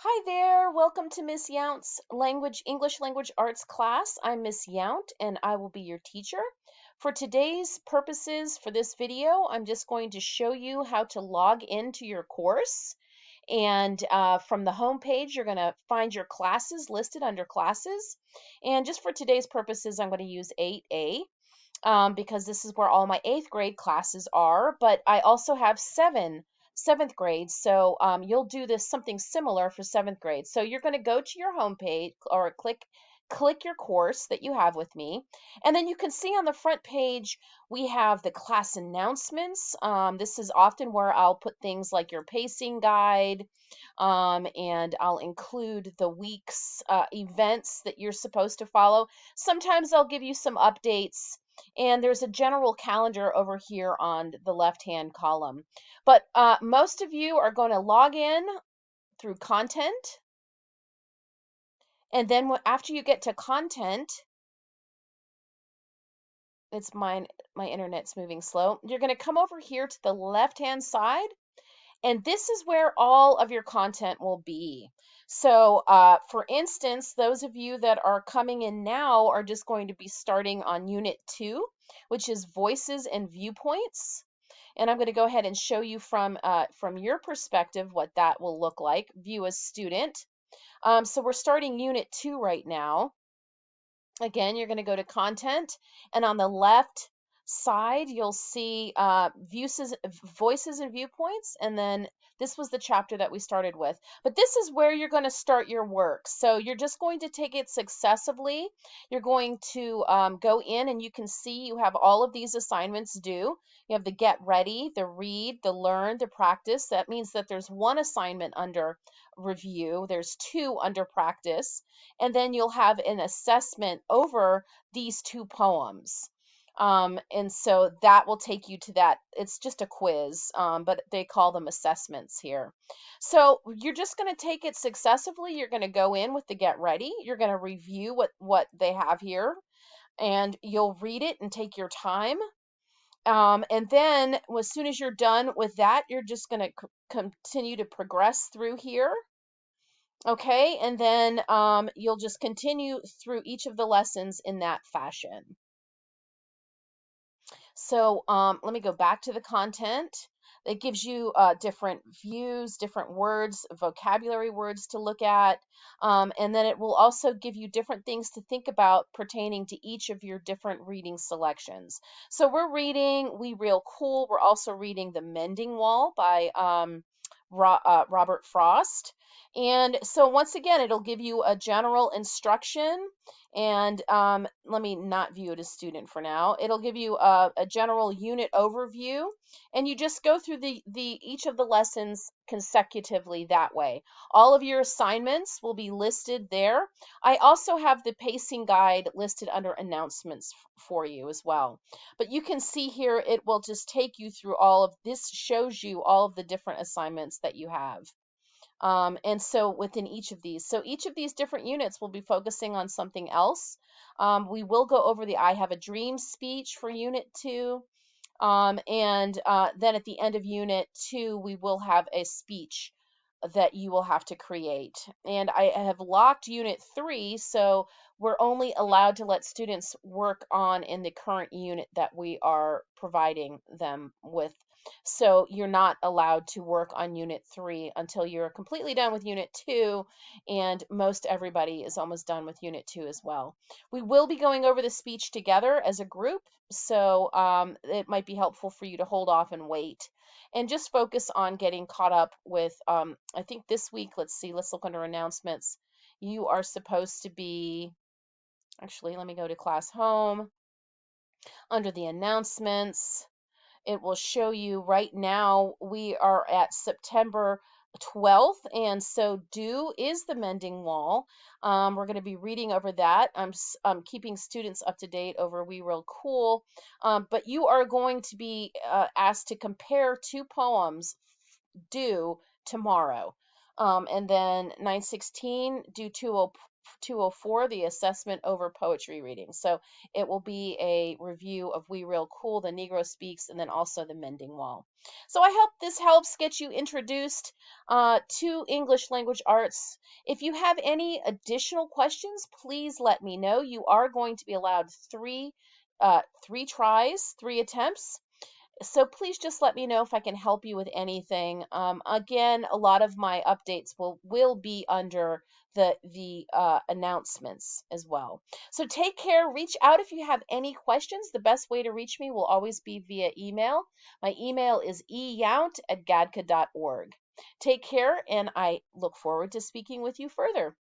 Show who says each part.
Speaker 1: Hi there, welcome to Miss Yount's English Language Arts class. I'm Miss Yount and I will be your teacher. For today's purposes for this video, I'm just going to show you how to log into your course. And from the home page, you're going to find your classes listed under classes. And just for today's purposes, I'm going to use 8A. Because this is where all my 8th grade classes are, but I also have seventh grade, so you'll do this something similar for 7th grade. So you're going to go to your home page or click your course that you have with me, and then you can see on the front page we have the class announcements. This is often where I'll put things like your pacing guide, and I'll include the week's events that you're supposed to follow. Sometimes I'll give you some updates, and there's a general calendar over here on the left-hand column. But most of you are going to log in through content, and then after you get to content, it's my internet's moving slow. You're going to come over here to the left-hand side, and this is where all of your content will be. So, for instance, those of you that are coming in now are just going to be starting on Unit 2, which is Voices and Viewpoints. And I'm going to go ahead and show you from your perspective what that will look like, view as student. So we're starting Unit 2 right now. Again, you're going to go to Content, and on the left side, you'll see Voices and Viewpoints, and then this was the chapter that we started with. But this is where you're going to start your work. So you're just going to take it successively. You're going to go in, and you can see you have all of these assignments due. You have the Get Ready, the Read, the Learn, the Practice. That means that there's one assignment under Review. There's two under Practice, and then you'll have an assessment over these two poems. And so that will take you to that. It's just a quiz, but they call them assessments here. So you're just going to take it successively. You're going to go in with the Get Ready. You're going to review what they have here, and you'll read it and take your time. And then as soon as you're done with that, you're just going to continue to progress through here. Okay, and then you'll just continue through each of the lessons in that fashion. So let me go back to the content. It gives you different views, different words, vocabulary words to look at, and then it will also give you different things to think about pertaining to each of your different reading selections. So we're reading We Real Cool. We're also reading The Mending Wall by Robert Frost. And so once again, it'll give you a general instruction, and let me not view it as student for now. It'll give you a general unit overview, and you just go through each of the lessons consecutively that way. All of your assignments will be listed there. I also have the pacing guide listed under announcements for you as well. But you can see here, it will just take you through all of this, shows you all of the different assignments that you have. And so within each of these, so each of these different units will be focusing on something else. We will go over the I Have a Dream speech for Unit 2. And then at the end of Unit 2, we will have a speech that you will have to create. And I have locked Unit 3, so we're only allowed to let students work on in the current unit that we are providing them with. So you're not allowed to work on Unit 3 until you're completely done with Unit 2, and most everybody is almost done with Unit 2 as well. We will be going over the speech together as a group, so it might be helpful for you to hold off and wait and just focus on getting caught up with, I think this week, let's look under announcements. You are supposed to be, actually, let me go to class home. Under the announcements, it will show you right now we are at September 12th, and so due is The Mending Wall. We're going to be reading over that. I'm keeping students up to date over We Real Cool, but you are going to be asked to compare two poems due tomorrow. And then 916 due 204, the assessment over poetry reading. So it will be a review of We Real Cool, The Negro Speaks, and then also The Mending Wall. So I hope this helps get you introduced to English language arts. If you have any additional questions, please let me know. You are going to be allowed three tries, 3 attempts. So please just let me know if I can help you with anything. Again, a lot of my updates will be under the announcements as well. So take care. Reach out if you have any questions. The best way to reach me will always be via email. My email is eyount@gadka.org. Take care, and I look forward to speaking with you further.